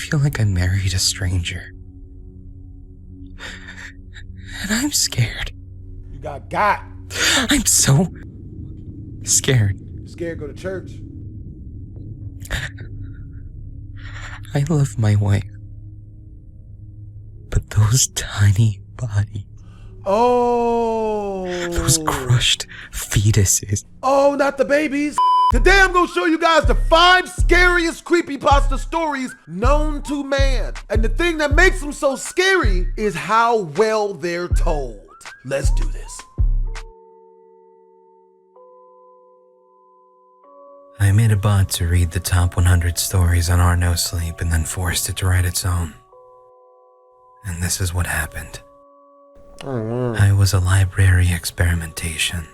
feel like I married a stranger. And I'm scared. You got. I'm so scared. Scared go to church. I love my wife. But those tiny bodies. Oh. Those crushed fetuses. Oh, not the babies. Today I'm gonna show you guys the 5 scariest creepypasta stories known to man. And the thing that makes them so scary is how well they're told. Let's do this. I made a bot to read the top 100 stories on our NoSleep and then forced it to write its own. And this is what happened. I was a library experimentation.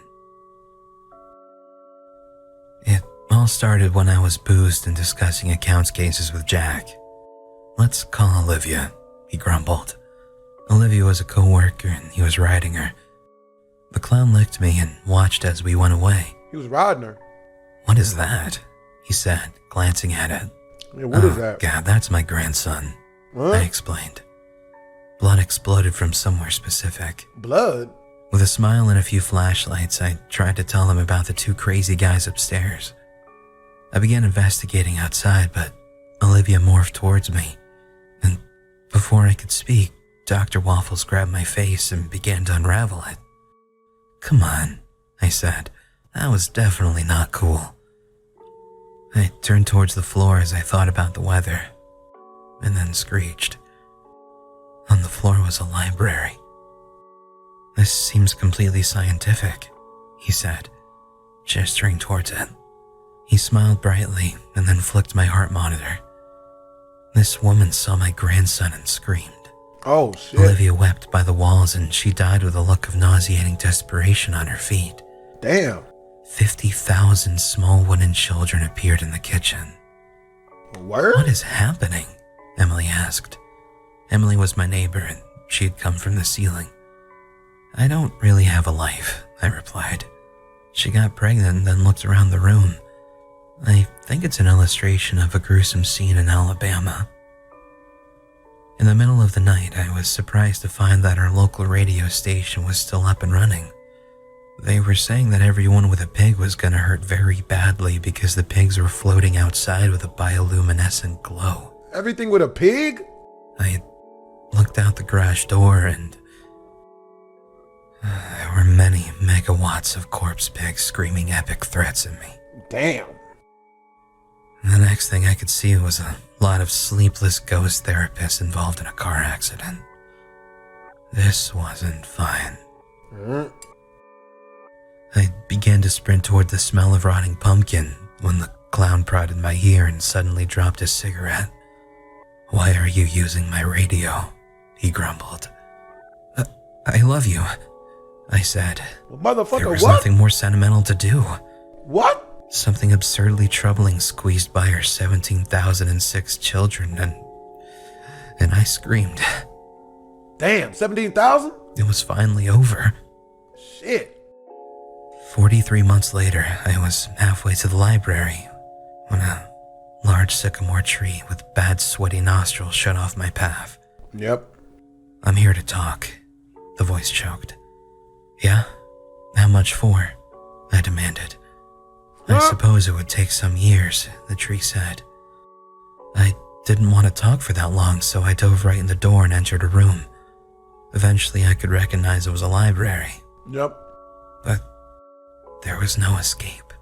It all started when I was boozed and discussing accounts cases with Jack. Let's call Olivia, he grumbled. Olivia was a co-worker and he was riding her. The clown licked me and watched as we went away. He was riding her. What is that? He said, glancing at it. Yeah, what is that? God, that's my grandson, Huh? I explained. Blood exploded from somewhere specific. Blood? With a smile and a few flashlights, I tried to tell him about the 2 crazy guys upstairs. I began investigating outside, but Olivia morphed towards me. And before I could speak, Dr. Waffles grabbed my face and began to unravel it. Come on, I said. That was definitely not cool. I turned towards the floor as I thought about the weather, and then screeched. On the floor was a library. This seems completely scientific, he said, gesturing towards it. He smiled brightly and then flicked my heart monitor. This woman saw my grandson and screamed. Oh, shit. Olivia wept by the walls and she died with a look of nauseating desperation on her feet. Damn. 50,000 small wooden children appeared in the kitchen. Word? What is happening? Emily asked. Emily was my neighbor and she had come from the ceiling. I don't really have a life, I replied. She got pregnant and then looked around the room. I think it's an illustration of a gruesome scene in Alabama. In the middle of the night, I was surprised to find that our local radio station was still up and running. They were saying that everyone with a pig was gonna hurt very badly because the pigs were floating outside with a bioluminescent glow. Everything with a pig? I looked out the garage door and there were many megawatts of corpse pigs screaming epic threats at me. Damn. And the next thing I could see was a lot of sleepless ghost therapists involved in a car accident. This wasn't fine. I began to sprint toward the smell of rotting pumpkin when the clown prodded my ear and suddenly dropped his cigarette. Why are you using my radio? He grumbled. I love you, I said. Well, motherfucker, there was what? nothing more sentimental to do. What? Something absurdly troubling squeezed by her 17,006 children and I screamed. Damn, 17,000? It was finally over. Shit. 43 months later, I was halfway to the library when a large sycamore tree with bad sweaty nostrils shut off my path. Yep. I'm here to talk, the voice choked. Yeah? How much for? I demanded. I suppose it would take some years, the tree said. I didn't want to talk for that long, so I dove right in the door and entered a room. Eventually, I could recognize it was a library. Yep. But there was no escape.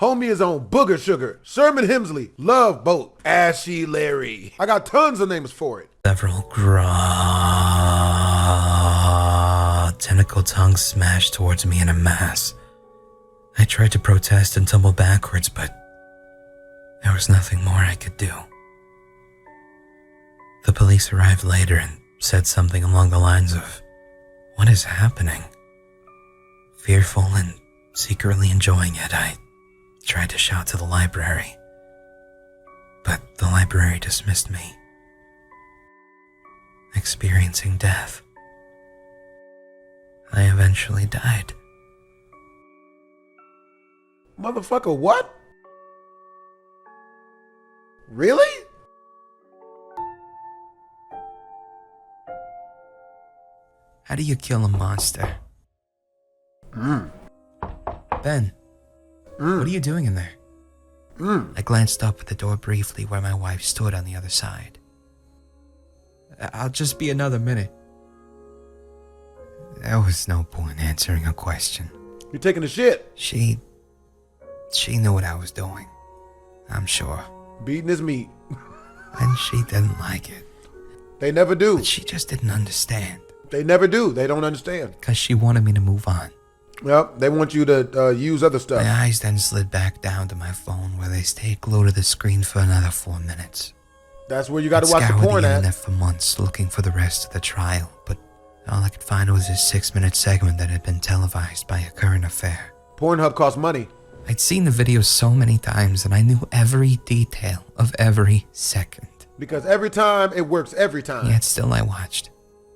Homie is on Booger Sugar, Sherman Hemsley, Love Boat, Ashy Larry. I got tons of names for it. Several tentacle tongues smashed towards me in a mass. I tried to protest and tumble backwards, but there was nothing more I could do. The police arrived later and said something along the lines of, "What is happening?" Fearful and secretly enjoying it, I tried to shout to the library, but the library dismissed me. Experiencing death. I eventually died. Motherfucker, what? Really? How do you kill a monster? Ben, what are you doing in there? I glanced up at the door briefly where my wife stood on the other side. I'll just be another minute. There was no point answering a question. You're taking a shit. She knew what I was doing, I'm sure. Beating his meat. And she didn't like it. They never do. But she just didn't understand. They never do. They don't understand. Because she wanted me to move on. Yep, they want you to use other stuff. My eyes then slid back down to my phone where they stayed glued to the screen for another 4 minutes. That's where you got to watch the porn the at. internet for months looking for the rest of the trial, but all I could find was a 6-minute segment that had been televised by a current affair. Pornhub costs money. I'd seen the video so many times and I knew every detail of every second. Because every time, it works every time. Yet still I watched.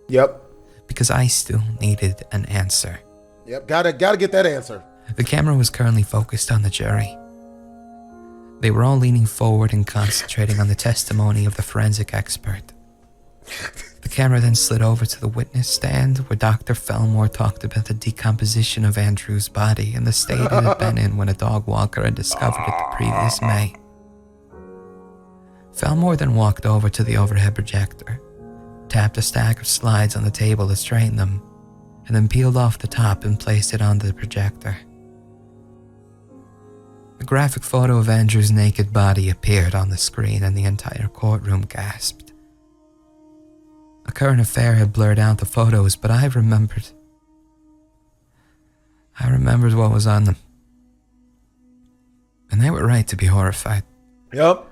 Yep. Because I still needed an answer. Yep, gotta get that answer. The camera was currently focused on the jury. They were all leaning forward and concentrating on the testimony of the forensic expert. The camera then slid over to the witness stand where Dr. Fellmore talked about the decomposition of Andrew's body and the state it had been in when a dog walker had discovered it the previous May. Fellmore then walked over to the overhead projector, tapped a stack of slides on the table to straighten them, and then peeled off the top and placed it onto the projector. A graphic photo of Andrew's naked body appeared on the screen and the entire courtroom gasped. A current affair had blurred out the photos, but I remembered what was on them. And they were right to be horrified. Yep,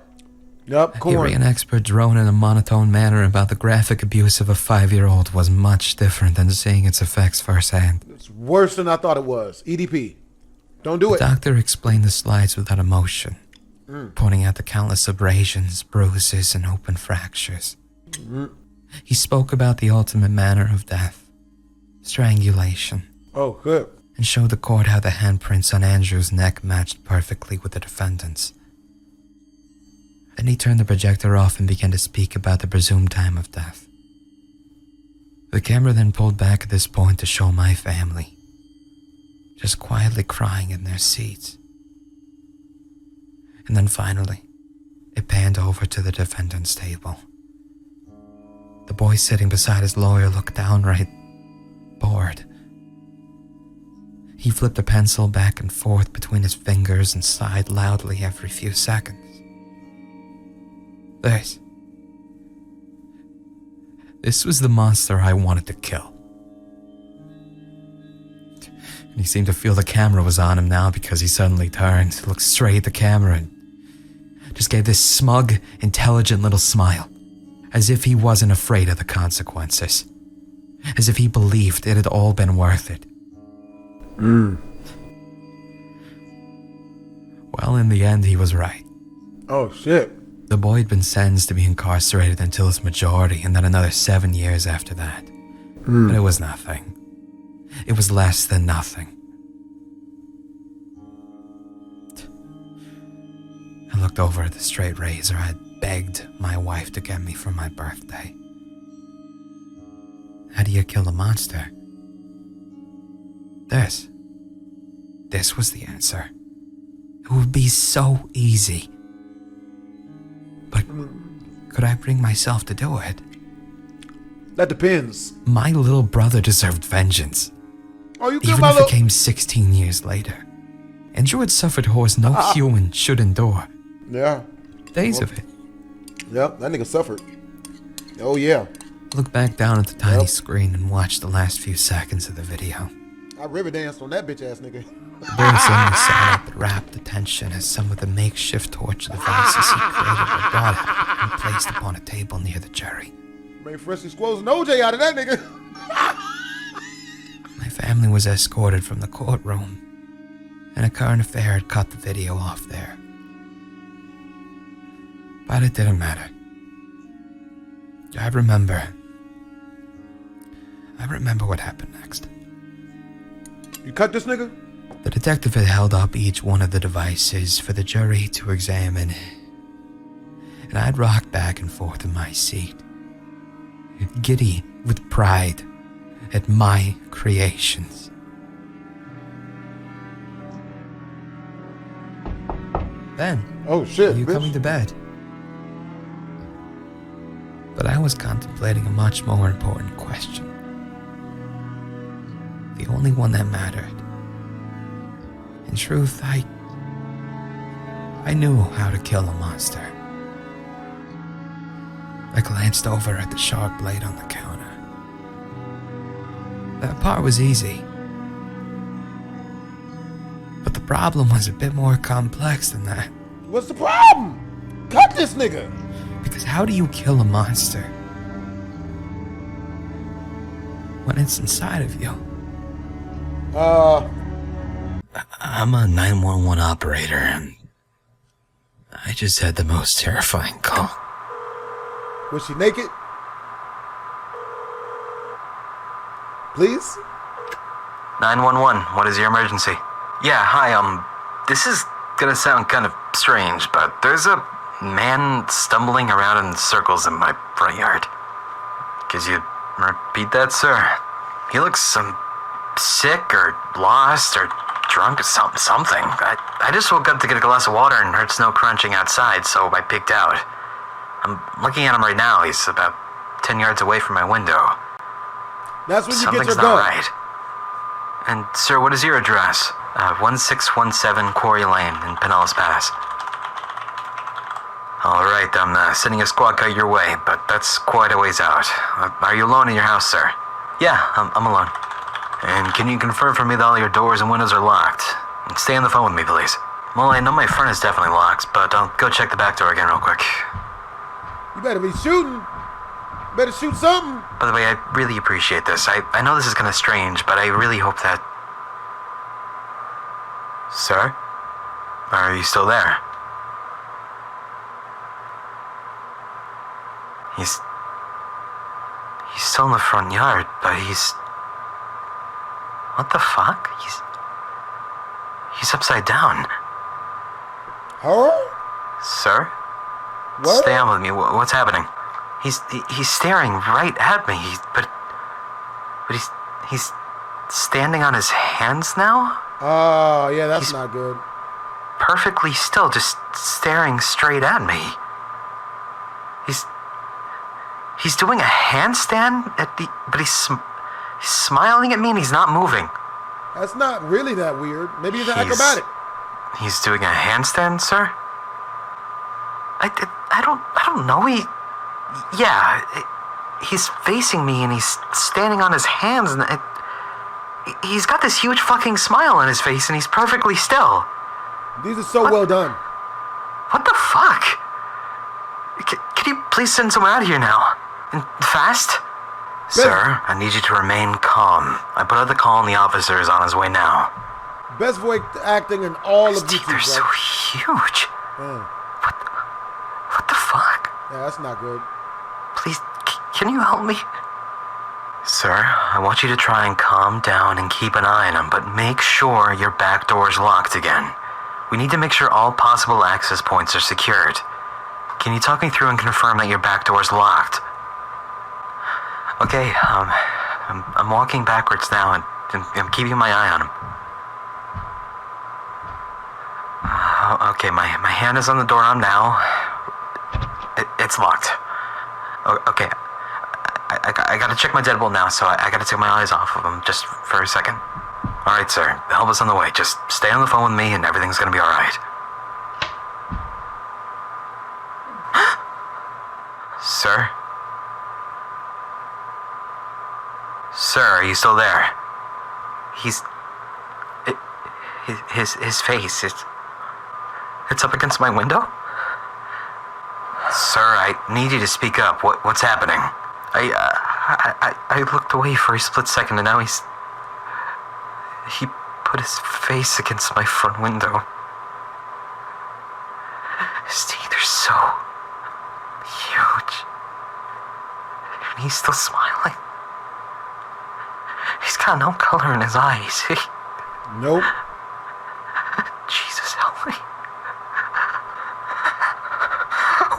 corn. Hearing an expert drone in a monotone manner about the graphic abuse of a 5-year-old was much different than seeing its effects firsthand. It's worse than I thought it was. EDP. Don't do it. The doctor explained the slides without emotion, pointing out the countless abrasions, bruises, and open fractures. He spoke about the ultimate manner of death, strangulation. Oh, good. And showed the court how the handprints on Andrew's neck matched perfectly with the defendant's. Then he turned the projector off and began to speak about the presumed time of death. The camera then pulled back at this point to show my family, just quietly crying in their seats. And then finally, it panned over to the defendant's table. The boy sitting beside his lawyer looked downright bored. He flipped a pencil back and forth between his fingers and sighed loudly every few seconds. This was the monster I wanted to kill. And he seemed to feel the camera was on him now because he suddenly turned, looked straight at the camera and just gave this smug, intelligent little smile, as if he wasn't afraid of the consequences, as if he believed it had all been worth it. Well, in the end, he was right. Oh, shit. The boy had been sentenced to be incarcerated until his majority and then another 7 years after that. But it was nothing. It was less than nothing. I looked over at the straight razor I had begged my wife to get me for my birthday. How do you kill a monster? This was the answer. It would be so easy. But could I bring myself to do it? That depends. My little brother deserved vengeance. Oh, you Even if it came 16 years later. Andrew had suffered horrors no human should endure. Yeah. Days of it. Yep, that nigga suffered. Oh, yeah. I looked back down at the tiny screen and watched the last few seconds of the video. I river danced on that bitch ass nigga. The boy suddenly sat up with rapt attention as some of the makeshift torture devices he created were brought out and placed upon a table near the jury. Made freshly squoze and OJ out of that nigga. My family was escorted from the courtroom, and a current affair had cut the video off there. But it didn't matter. I remember what happened next. You cut this nigga? The detective had held up each one of the devices for the jury to examine. and I'd rock back and forth in my seat, giddy with pride at my creations. Ben, Oh shit, are you bitch. coming to bed? But I was contemplating a much more important question. The only one that mattered. In truth, I knew how to kill a monster. I glanced over at the sharp blade on the counter. That part was easy. But the problem was a bit more complex than that. What's the problem? Cut this nigga. Because how do you kill a monster when it's inside of you? I'm a 911 operator, and I just had the most terrifying call. Was she naked? Please? 911, what is your emergency? Yeah, hi, this is gonna sound kind of strange, but there's a man stumbling around in circles in my front yard. Could you repeat that, sir? He looks sick or lost or drunk or something. I just woke up to get a glass of water and heard snow crunching outside, so I picked out. I'm looking at him right now. He's about 10 yards away from my window. That's when you get Something's your not gun. right. And, sir, what is your address? 1617 Quarry Lane in Pinellas Pass. All right, I'm sending a squad car your way, but that's quite a ways out. Are you alone in your house, sir? Yeah, I'm alone. And can you confirm for me that all your doors and windows are locked? And stay on the phone with me, please. Well, I know my front is definitely locked, but I'll go check the back door again real quick. You better be shooting. Better shoot something. By the way, I really appreciate this. I know this is kind of strange, but I really hope that... Sir? Are you still there? He's still in the front yard, but he's... What the fuck? He's upside down. Huh? Sir? What? Stay on with me. What's happening? He's staring right at me. But he's standing on his hands now? Oh, yeah, that's He's- not good. Perfectly still, just staring straight at me. He's doing a handstand but he's smiling at me and he's not moving. That's not really that weird. Maybe he's an He's- acrobatic. He's doing a handstand, sir? I don't know. He's facing me and he's standing on his hands and he's got this huge fucking smile on his face and he's perfectly still. These are so well done. What the fuck? Can you please send someone out here now? And fast? Sir, I need you to remain calm. I put out the call and the officer is on his way now. Best voice acting in all His of teeth YouTube, are so bro. huge. Man. What the fuck? Yeah, that's not good. Please, can you help me? Sir, I want you to try and calm down and keep an eye on him, but make sure your back door is locked again. We need to make sure all possible access points are secured. Can you talk me through and confirm that your back door is locked? Okay, I'm walking backwards now and I'm keeping my eye on him. Okay, my hand is on the doorknob now. It's locked. Okay, I gotta check my deadbolt now, so I gotta take my eyes off of him just for a second. Alright, sir, help us on the way. Just stay on the phone with me and everything's gonna be alright. Sir? Sir, are you still there? His face, it's up against my window? Sir, I need you to speak up. What's happening? I looked away for a split second and now he put his face against my front window. His teeth are so huge. And he's still smiling. He's got no color in his eyes. Nope. Jesus, help me.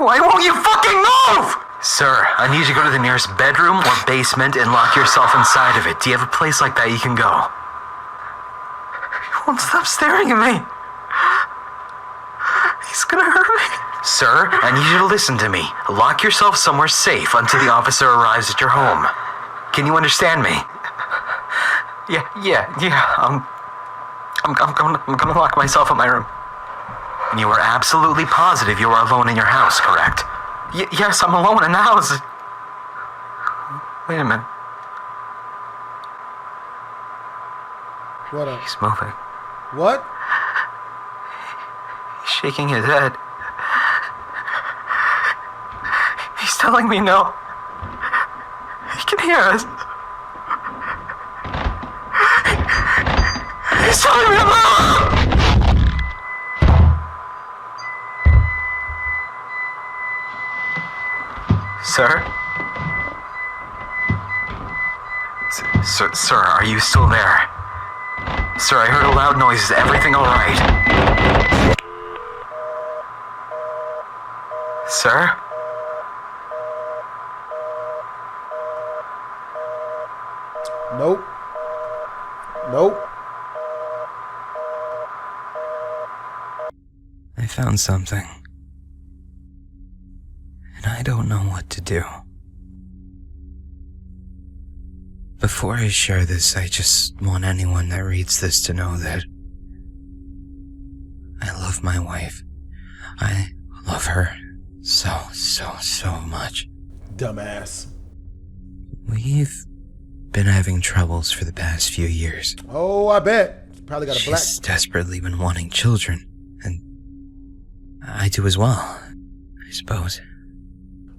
Why won't you fucking move? Sir, I need you to go to the nearest bedroom or basement and lock yourself inside of it. Do you have a place like that you can go? He won't stop staring at me. He's gonna hurt me. Sir, I need you to listen to me. Lock yourself somewhere safe until the officer arrives at your home. Can you understand me? Yeah. I'm gonna lock myself in my room. And you are absolutely positive you are alone in your house, correct? Yes, I'm alone in the house. Wait a minute. What up? He's moving. What? He's shaking his head. He's telling me no. He can hear us. He's telling me to move! Sir? Sir, are you still there? Sir, I heard a loud noise. Is everything alright? Sir? Nope. Nope. I found something. And I don't know what to do. Before I share this, I just want anyone that reads this to know that I love my wife. I love her so much. Dumbass. We've been having troubles for the past few years. Oh, I bet. Probably got a black... She's desperately been wanting children, and I do as well, I suppose.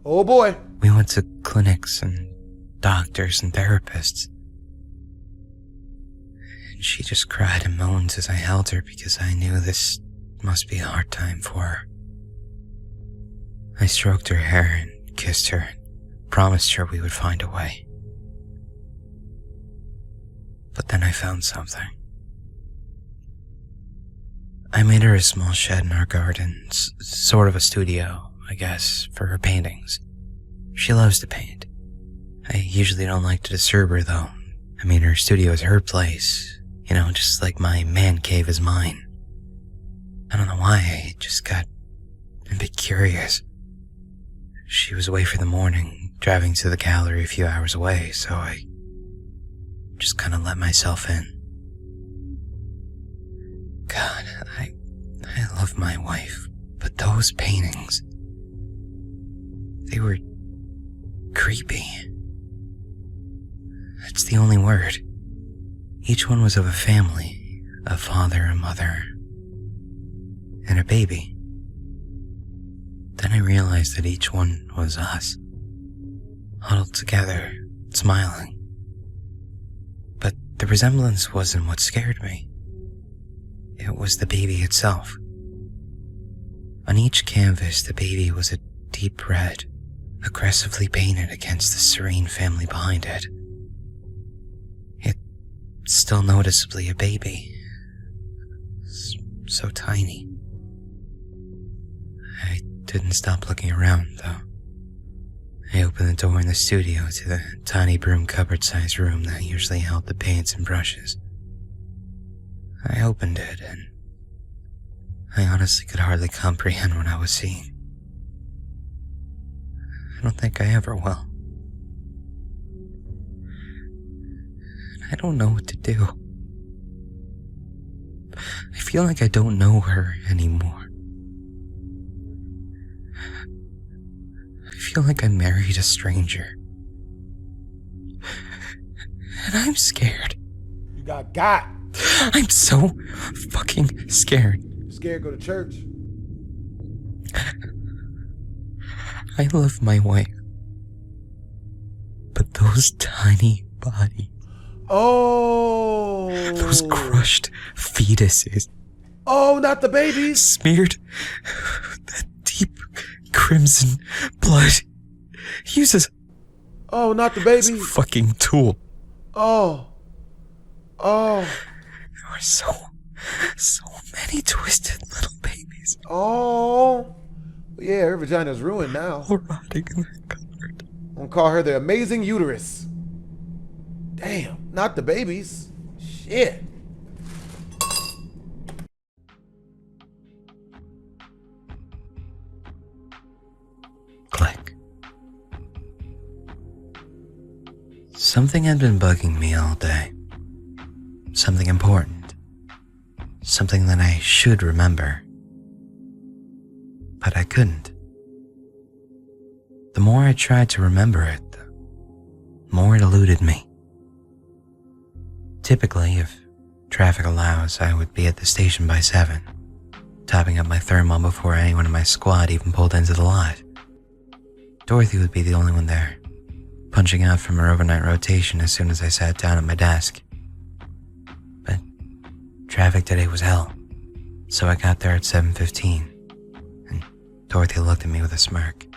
Oh boy. We went to clinics and doctors and therapists. And she just cried and moaned as I held her because I knew this must be a hard time for her. I stroked her hair and kissed her and promised her we would find a way. But then I found something. I made her a small shed in our garden, sort of a studio, I guess, for her paintings. She loves to paint. I usually don't like to disturb her, though. I mean, her studio is her place, you know, just like my man cave is mine. I don't know why, I just got a bit curious. She was away for the morning, driving to the gallery a few hours away, so I just kind of let myself in. God, I love my wife, but those paintings, they were creepy. That's the only word. Each one was of a family, a father, a mother, and a baby. Then I realized that each one was us, huddled together, smiling. But the resemblance wasn't what scared me. It was the baby itself. On each canvas, the baby was a deep red, aggressively painted against the serene family behind it. It's still noticeably a baby. So tiny. I didn't stop looking around, though. I opened the door in the studio to the tiny broom cupboard-sized room that usually held the paints and brushes. I opened it, and I honestly could hardly comprehend what I was seeing. I don't think I ever will. I don't know what to do. I feel like I don't know her anymore. I feel like I married a stranger. And I'm scared. You got. I'm so fucking scared. Scared, go to church. I love my wife. But those tiny bodies. Oh. Those crushed fetuses. Oh, not the babies. Smeared that deep crimson blood. He uses Oh, not the this babies. fucking tool. Oh. There were so many twisted little babies. Oh. But yeah, her vagina's ruined now. Rotting in the cupboard. I'm gonna call her the amazing uterus. Damn, not the babies. Shit. Click. Something had been bugging me all day. Something important. Something that I should remember. But I couldn't. The more I tried to remember it, the more it eluded me. Typically, if traffic allows, I would be at the station by 7, topping up my thermal before anyone in my squad even pulled into the lot. Dorothy would be the only one there, punching out from her overnight rotation as soon as I sat down at my desk. But traffic today was hell, so I got there at 7:15, and Dorothy looked at me with a smirk,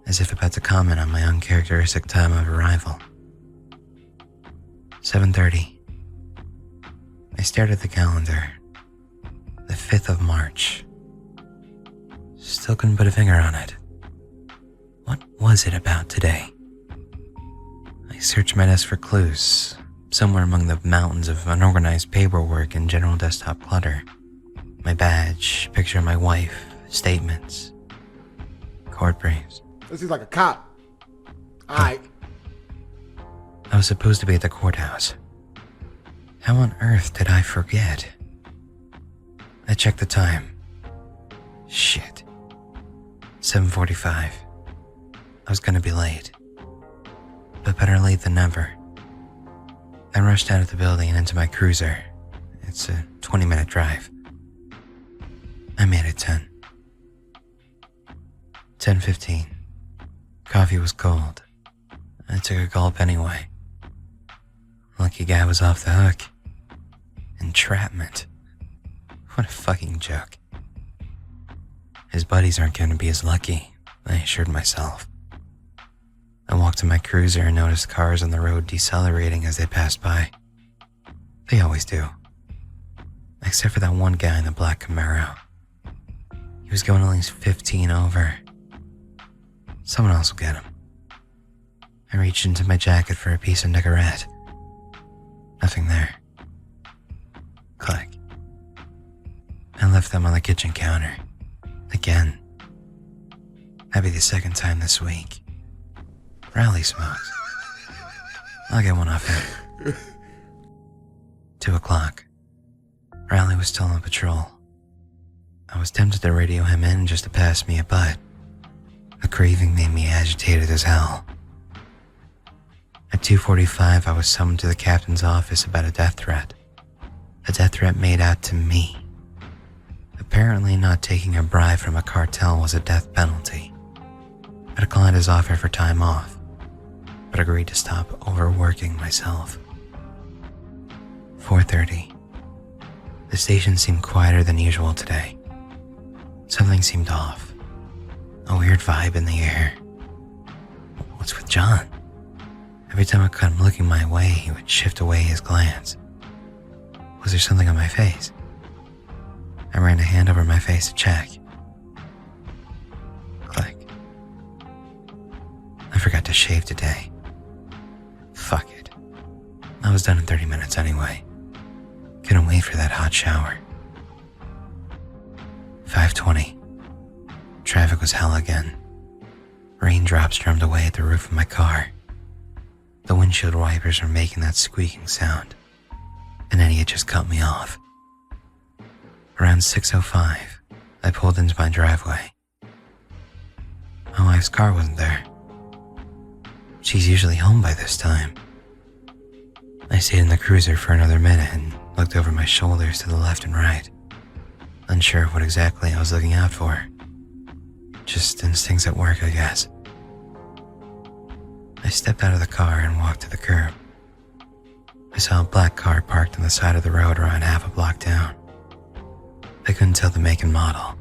as if about to comment on my uncharacteristic time of arrival. 7:30. I stared at the calendar. The 5th of March. Still couldn't put a finger on it. What was it about today? I searched my desk for clues, somewhere among the mountains of unorganized paperwork and general desktop clutter. My badge, picture of my wife, statements, court briefs. This is like a cop. Alright. I was supposed to be at the courthouse. How on earth did I forget? I checked the time. Shit. 7:45. I was gonna be late. But better late than never. I rushed out of the building and into my cruiser. It's a 20-minute drive. I made it 10. 10:15. Coffee was cold. I took a gulp anyway. Lucky guy was off the hook. Entrapment. What a fucking joke. His buddies aren't going to be as lucky, I assured myself. I walked to my cruiser and noticed cars on the road decelerating as they passed by. They always do. Except for that one guy in the black Camaro. He was going at least 15 over. Someone else will get him. I reached into my jacket for a piece of Nicorette. Nothing there. Click. I left them on the kitchen counter. Again. That'd be the second time this week. Rally smokes. I'll get one off him. 2 o'clock. Rally was still on patrol. I was tempted to radio him in just to pass me a butt. The craving made me agitated as hell. At 2:45, I was summoned to the captain's office about a death threat. A death threat made out to me. Apparently, not taking a bribe from a cartel was a death penalty. I declined his offer for time off, but agreed to stop overworking myself. 4:30. The station seemed quieter than usual today. Something seemed off. A weird vibe in the air. What's with John? Every time I caught him looking my way, he would shift away his glance. Was there something on my face? I ran a hand over my face to check. Click. I forgot to shave today. Fuck it. I was done in 30 minutes anyway. Couldn't wait for that hot shower. 5:20. Traffic was hell again. Raindrops drummed away at the roof of my car. The windshield wipers were making that squeaking sound. An idiot just cut me off. Around 6:05, I pulled into my driveway. My wife's car wasn't there. She's usually home by this time. I stayed in the cruiser for another minute and looked over my shoulders to the left and right, unsure of what exactly I was looking out for. Just instincts at work, I guess. I stepped out of the car and walked to the curb. I saw a black car parked on the side of the road around half a block down. I couldn't tell the make and model.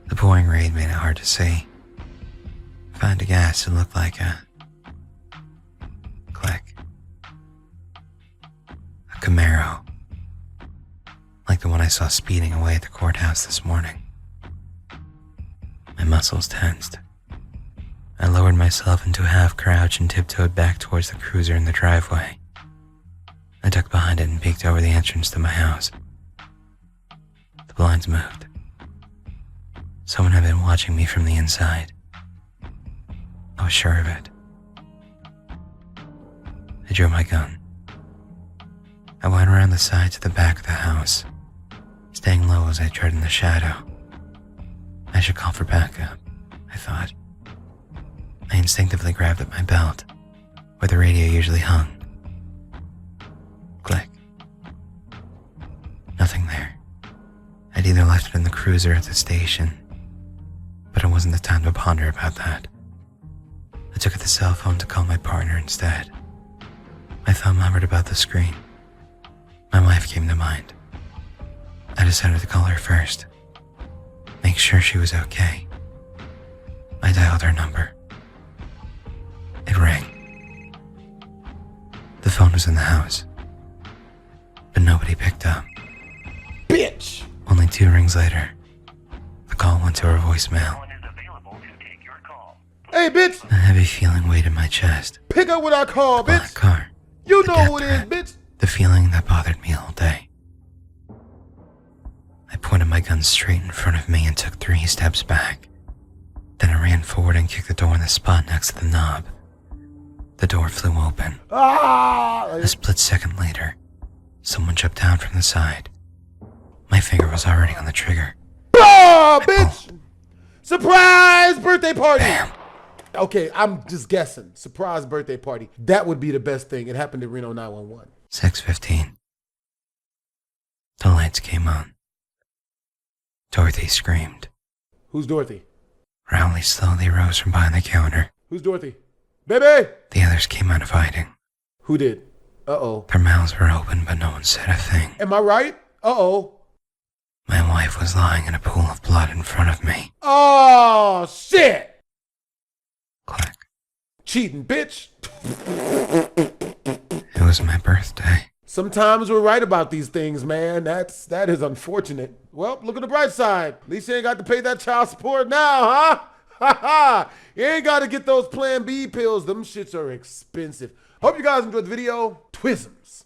The pouring rain made it hard to see. Found a gas, it looked like a... Click. A Camaro. Like the one I saw speeding away at the courthouse this morning. My muscles tensed. I lowered myself into a half crouch and tiptoed back towards the cruiser in the driveway. I ducked behind it and peeked over the entrance to my house. The blinds moved. Someone had been watching me from the inside. I was sure of it. I drew my gun. I went around the side to the back of the house, staying low as I tread in the shadow. I should call for backup, I thought. I instinctively grabbed at my belt, where the radio usually hung. Click. Nothing there. I'd either left it in the cruiser at the station, but it wasn't the time to ponder about that. I took the cell phone to call my partner instead. My thumb hovered about the screen. My wife came to mind. I decided to call her first. Make sure she was okay. I dialed her number. It rang. The phone was in the house, but nobody picked up. Bitch! Only 2 rings later, the call went to her voicemail. Hey, bitch! A heavy feeling weighed in my chest. Pick up what I call, The black bitch! car. You the know death who it is, threat, bitch! The feeling that bothered me all day. I pointed my gun straight in front of me and took 3 steps back. Then I ran forward and kicked the door in the spot next to the knob. The door flew open. Ah! A split second later, someone jumped down from the side. My finger was already on the trigger. Ah, bitch! Surprise birthday party! Bam! Okay, I'm just guessing. Surprise birthday party. That would be the best thing. It happened at Reno 911. 6:15. The lights came on. Dorothy screamed. Who's Dorothy? Rowley slowly rose from behind the counter. Who's Dorothy? Baby! The others came out of hiding. Who did? Uh-oh. Their mouths were open, but no one said a thing. Am I right? Uh-oh. My wife was lying in a pool of blood in front of me. Oh, shit! Click. Cheating, bitch. It was my birthday. Sometimes we're right about these things, man. That is unfortunate. Well, look at the bright side. At least you ain't got to pay that child support now, huh? Ha ha! You ain't got to get those Plan B pills. Them shits are expensive. Hope you guys enjoyed the video. Twisms.